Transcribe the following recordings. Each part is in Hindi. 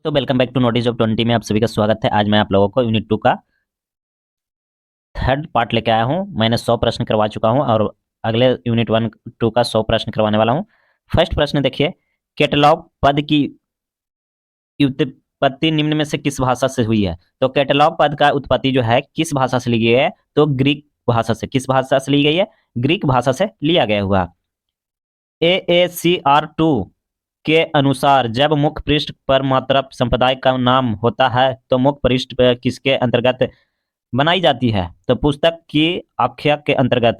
तो welcome back to notice of 20 में आप सभी का स्वागत है। आज मैं आप लोगों को यूनिट 2 का थर्ड पार्ट लेके आया हूं। मैंने 100 प्रश्न करवा चुका हूं और अगले यूनिट 1 2 का 100 प्रश्न करवाने वाला हूं। फर्स्ट प्रश्न देखिए, कैटलॉग पद की उत्पत्ति निम्न में से किस भाषा से हुई है? तो कैटलॉग पद का उत्पत्ति जो है किस भाषा से ली गई है? तो ग्रीक भाषा से। किस भाषा से ली गई है? ग्रीक भाषा से लिया गया हुआ। AACR2 के अनुसार जब मुख्य पृष्ठ पर मात्रा संप्रदाय का नाम होता है तो मुख्य पृष्ठ पर किसके अंतर्गत बनाई जाती है? तो पुस्तक की आख्या के अंतर्गत।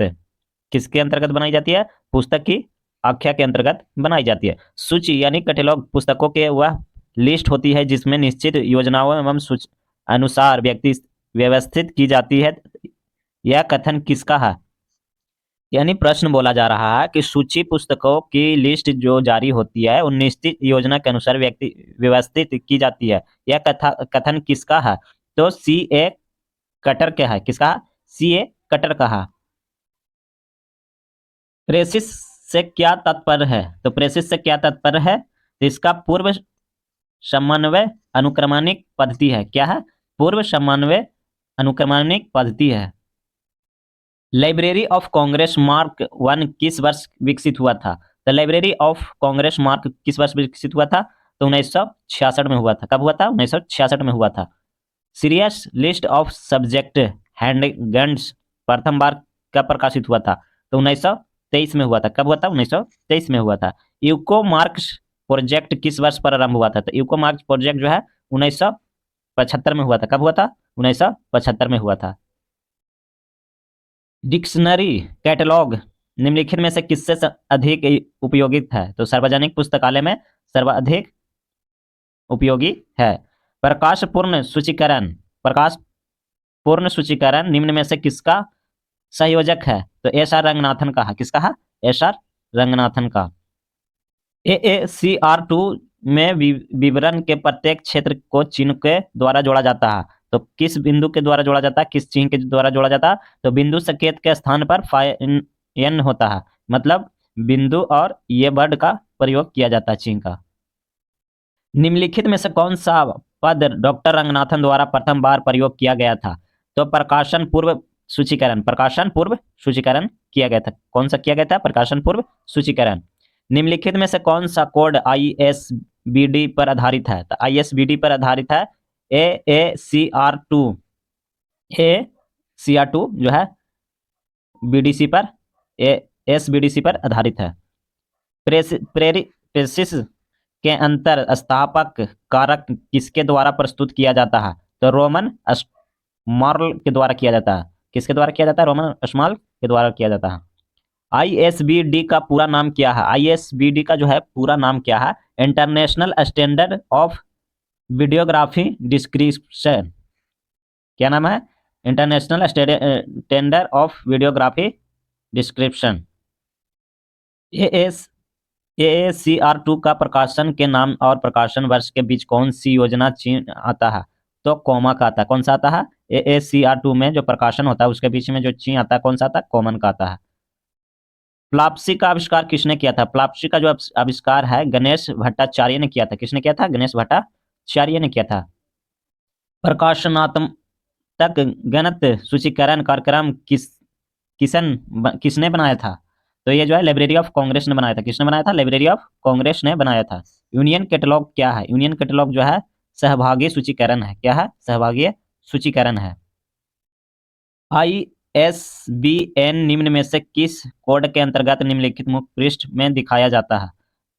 किसके अंतर्गत बनाई जाती है? पुस्तक की आख्या के अंतर्गत बनाई जाती है। सूची यानी कैटलॉग पुस्तकों के वह लिस्ट होती है जिसमें निश्चित योजनाओं एवं अनुसार व्यक्ति व्यवस्थित की जाती है। यह कथन किसका है? यानी प्रश्न बोला जा रहा है कि सूची पुस्तकों की लिस्ट जो जारी होती है उन निश्चित योजना के अनुसार व्यक्ति व्यवस्थित की जाती है। यह कथन किसका है? तो CA कटर क्या है? किसका? CA कटर का है। प्रेसिस से क्या तात्पर्य है? तो प्रेसिस से क्या तात्पर्य है? तो इसका पूर्व समन्वय अनुक्रमणिक पद्धति है। क्या है? पूर्व समन्वय अनुक्रमणिक पद्धति है। लाइब्रेरी ऑफ कांग्रेस मार्क 1 किस वर्ष विकसित हुआ था? तो लाइब्रेरी ऑफ कांग्रेस मार्क किस वर्ष विकसित हुआ था? तो 1966 में हुआ था। कब हुआ था? 1966 में हुआ था। सीरियस लिस्ट ऑफ सब्जेक्ट हैंडगन्स प्रथम बार कब प्रकाशित हुआ था? तो 1923 में हुआ था। कब हुआ था? 1923 में हुआ था। यूको मार्क्स प्रोजेक्ट किस वर्ष पर आरंभ हुआ था? तो यूको मार्क्स प्रोजेक्ट जो है 1975 में हुआ था। कब हुआ था? 1975 में हुआ था। डिक्शनरी कैटलॉग निम्नलिखित में से किससे अधिक उपयोगित है? तो सार्वजनिक पुस्तकालय में सर्वाधिक उपयोगी है। प्रकाश पूर्ण सूचीकरण निम्न में से किसका संयोजक है? तो SR रंगनाथन का है। किसका है? SR रंगनाथन का। AACR2 में विवरण के प्रत्येक क्षेत्र को चिन्ह के द्वारा जोड़ा जाता है। तो किस बिंदु के द्वारा जोड़ा जाता है? किस चिन्ह के द्वारा जोड़ा जाता है? तो बिंदु संकेत के स्थान पर n होता है, मतलब बिंदु और ये वर्ड का प्रयोग किया जाता है चिन्ह का। निम्नलिखित में से कौन सा पद डॉक्टर रंगनाथन द्वारा प्रथम बार प्रयोग किया गया था? तो प्रकाशन पूर्व सूचीकरण किया गया था। कौन सा किया गया था? प्रकाशन पूर्व सूचीकरण। निम्नलिखित में से कौन सा कोड ISBD पर आधारित है? तो ISBD पर आधारित है AACR2 जो है BDC पर SBDC पर आधारित है। प्रेसिस के अंतर स्थापक कारक किसके द्वारा प्रस्तुत किया जाता है? तो रोमन स्मॉल के द्वारा किया जाता है। किसके द्वारा किया जाता है? रोमन स्मॉल के द्वारा किया जाता है। ISBD का पूरा नाम क्या है? ISBD का जो है पूरा नाम क्या है? International standard of videography description. क्या नाम है? International standard of videography description. AACR2 का प्रकाशन के नाम और प्रकाशन वर्ष के बीच कौन सी योजना चिन्ह आता है? तो कॉमा का आता है। कौन सा आता है? AACR2 में जो प्रकाशन होता है उसके बीच में जो चिन्ह आता है कौन सा आता है? कॉमन का आता है। प्लाप्सी का आविष्कार किसने किया था? प्लाप्सी का जो आविष्कार है गणेश भट्टाचार्य ने किया था। किसने किया था? गणेश भट्टाचार्य ने किया था। प्रकाशनात्मक गणित सूचीकरण कार्यक्रम किसने बनाया था? तो ये जो है लाइब्रेरी ऑफ कांग्रेस ने बनाया था। किसने बनाया था? लाइब्रेरी ऑफ कांग्रेस ने बनाया था। यूनियन कैटलॉग क्या है? यूनियन कैटलॉग जो है सहभागी सूचीकरण है। क्या है? सहभागी सूचीकरण है। ISBN निम्न में से किस कोड के अंतर्गत निम्नलिखित मुख्य पृष्ठ में दिखाया जाता है?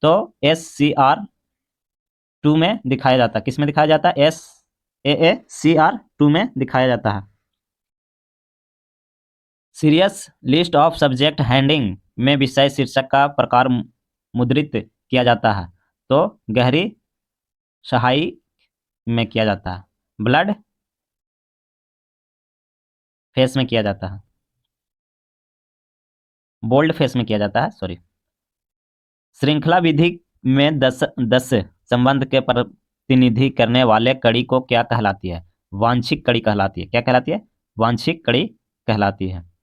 तो SCR2 में दिखाया जाता है। किस में दिखाया जाता है? AACR2 में दिखाया जाता है। Serious list of subject handing में विषय शीर्षक का प्रकार मुद्रित किया जाता है। तो गहरी सहाई में किया जाता है। ब्लड फेस में किया जाता है। बोल्ड फेस में किया जाता है, सॉरी। श्रृंखला विधि में 10 संबंध के प्रतिनिधि करने वाले कड़ी को क्या कहलाती है? वांछिक कड़ी कहलाती है। क्या कहलाती है? वांछिक कड़ी कहलाती है।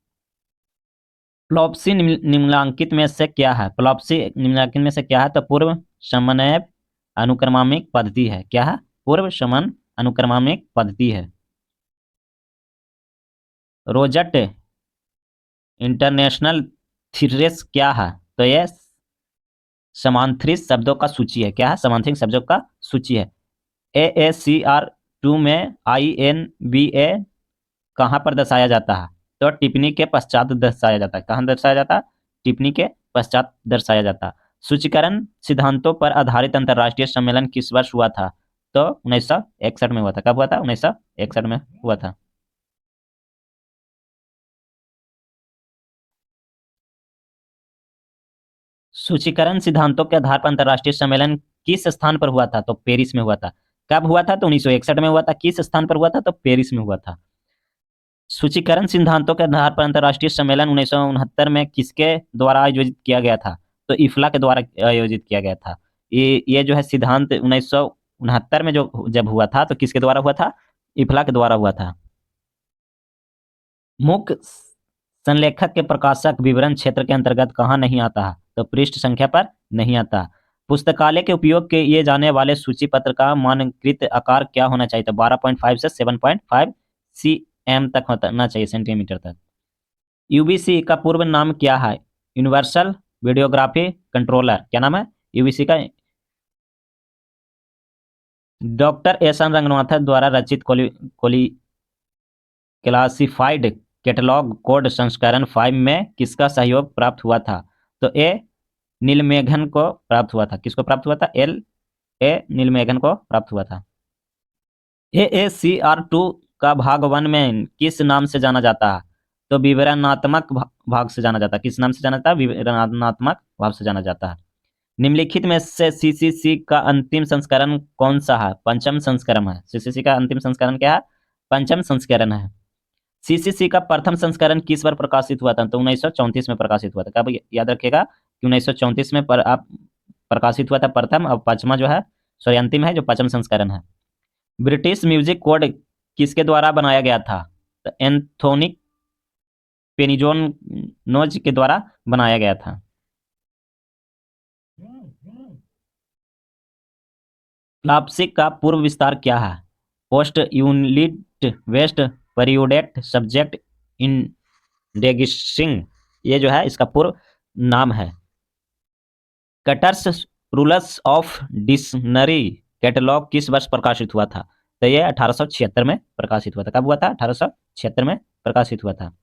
प्लॉप्सी निम्नलिखित में से क्या है? प्लॉप्सी निम्नलिखित में से क्या है? तो पूर्व समन्वय अनुक्रमिक पद्धति है। क्या है? पूर्व समान अनुक्रमानिक पद्धति है? रोजट इंटरनेशनल थ्रेस क्या है? तो ये समांतरित शब्दों का सूची है। क्या है? समांतरित शब्दों का सूची है। AACR2 में INBA कहाँ पर दर्शाया जाता है? तो टिप्पणी के पश्चात दर्शाया जाता है। कहाँ दर्शाया जाता है? टिप्पणी के पश्चात दर्शाया जाता है। सूचीकरण सिद्धांतों पर आधारित अंतर्राष्ट्रीय सम्मेलन किस वर्ष हुआ था? तो 1961 में हुआ था। कब हुआ था? 1961 में हुआ था। सूचीकरण सिद्धांतों के आधार पर अंतर्राष्ट्रीय सम्मेलन किस स्थान पर हुआ था? तो पेरिस में हुआ था। कब हुआ था? तो 1961 में हुआ था। किस स्थान पर हुआ था? तो पेरिस में हुआ था। सूचीकरण सिद्धांतों के आधार पर अंतर्राष्ट्रीय सम्मेलन 1969 में किसके द्वारा आयोजित किया गया था? तो इफ्ला के द्वारा आयोजित किया गया था। ये जो है सिद्धांत 1969 में जो जब हुआ था तो किसके द्वारा हुआ था? इफ्ला के द्वारा हुआ था। मुख्य संलेखक के प्रकाशक विवरण क्षेत्र के अंतर्गत कहाँ नहीं आता है? तो पृष्ठ संख्या पर नहीं आता। पुस्तकालय के उपयोग के लिए जाने वाले सूची पत्र का मानकीकृत आकार क्या होना चाहिए? तो 12.5 से 7.5 cm तक होना चाहिए, सेंटीमीटर तक। यूबीसी का पूर्व नाम क्या है? Universal videography controller. क्या नाम है यूबीसी का? डॉक्टर एस एन रंगनाथन द्वारा रचित क्लासिफाइड कैटलॉग कोड संस्करण 5 में किसका सहयोग प्राप्त हुआ था? तो ए नीलमेघन को प्राप्त हुआ था। किसको प्राप्त हुआ था? नीलमेघन को प्राप्त हुआ था। AACR2 का भाग 1 में किस नाम से जाना जाता है? तो विवरणात्मक भाग से जाना जाता है। किस नाम से जाना जाता है? विवरणात्मक भाग से जाना जाता है। निम्नलिखित में से CCC का अंतिम संस्करण कौन सा है? पंचम संस्करण है। CCC का अंतिम संस्करण क्या है? पंचम संस्करण है। CCC का प्रथम संस्करण किस बार प्रकाशित हुआ था? तो 1934 में प्रकाशित हुआ था। कब? याद रखिएगा कि 1934 में आप प्रकाशित हुआ था प्रथम, और पांचवा जो है सॉरी अंतिम है जो पांचम संस्करण है। ब्रिटिश म्यूजिक कोड किसके द्वारा बनाया गया था? तो एंथोनी पेनिजोनोज के द्वारा बनाया गया था। क्लासिक का पूर्व विस्तार क्या है? पोस्ट यूनिट वेस्ट पीरियोडेट सब्जेक्ट इंडेक्सिंग, ये जो है इसका पूर्व नाम है। Cutter's rules of dictionary catalogue किस वर्ष प्रकाशित हुआ था? तो ये 1876 में प्रकाशित हुआ था। कब हुआ था? 1876 में प्रकाशित हुआ था।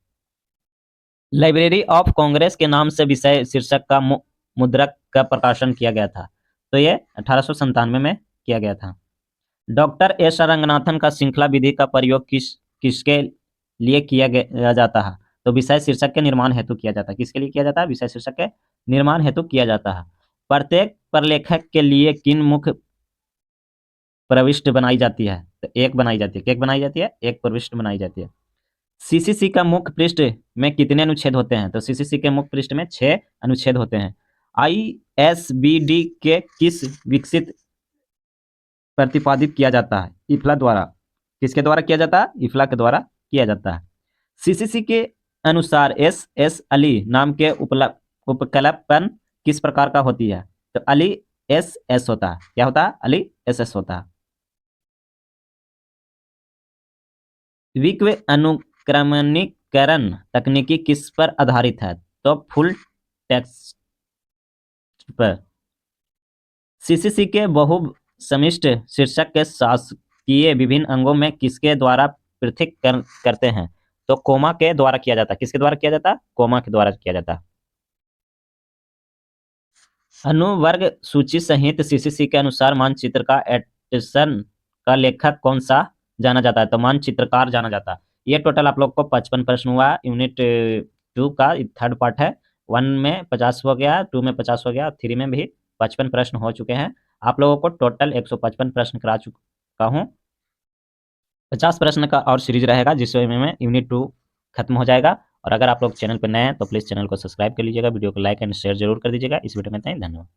लाइब्रेरी ऑफ कांग्रेस के नाम से विषय शीर्षक का मुद्रक का प्रकाशन किया गया था। तो ये 1897 में किया गया था। डॉक्टर एस रंगनाथन का श्रृंखला विधि का प्रयोग किसके लिए किया जाता है? तो विषय शीर्षक के निर्माण हेतु किया जाता है। किसके लिए किया जाता है? विषय शीर्षक के निर्माण हेतु किया जाता है। प्रत्येक प्रलेखक के लिए किन मुख्य प्रविष्टि बनाई जाती है? तो एक बनाई जाती है। एक बनाई जाती है, एक प्रविष्टि बनाई जाती है। CCC का मुख्य पृष्ठ में कितने अनुच्छेद होते हैं? तो CCC के मुख्य पृष्ठ में 6 अनुच्छेद होते हैं। ISBD के किस विकसित प्रतिपादित किया जाता है? इफ्ला द्वारा। किसके द्वारा किया जाता है? इफ्ला के द्वारा किया जाता है। CCC के अनुसार SS अली नाम के उपकल्पन किस प्रकार का होती है? तो अली SS होता है। क्या होता है? अली SS होता है। विश्व अनुक्रमणीकरण तकनीकी किस पर आधारित है? तो फुल टेक्स्ट पर। CCC के बहुसमिष्ट शीर्षक के शासकीय विभिन्न अंगों में किसके द्वारा पृथक करते हैं? तो कोमा के द्वारा किया जाता है। किसके द्वारा किया जाता है? कोमा के द्वारा किया जाता है। अनुवर्ग सूची सहित CCC के अनुसार मानचित्र का एडिशन का लेखक कौन सा जाना जाता है? तो मानचित्रकार जाना जाता है। ये टोटल आप लोग को 55 प्रश्न हुआ। यूनिट 2 का थर्ड पार्ट है। 1 में 50 हो गया, 2 में 50 हो गया, 3 में भी 55 प्रश्न हो चुके हैं। आप लोगों को टोटल 155 प्रश्न करा चुका हूँ। 50 प्रश्न का और सीरीज रहेगा जिसमें में यूनिट 2 खत्म हो जाएगा। और अगर आप लोग चैनल पर नए हैं तो प्लीज़ चैनल को सब्सक्राइब कर लीजिएगा, वीडियो को लाइक एंड शेयर जरूर कर दीजिएगा। इस वीडियो में इतना ही, धन्यवाद।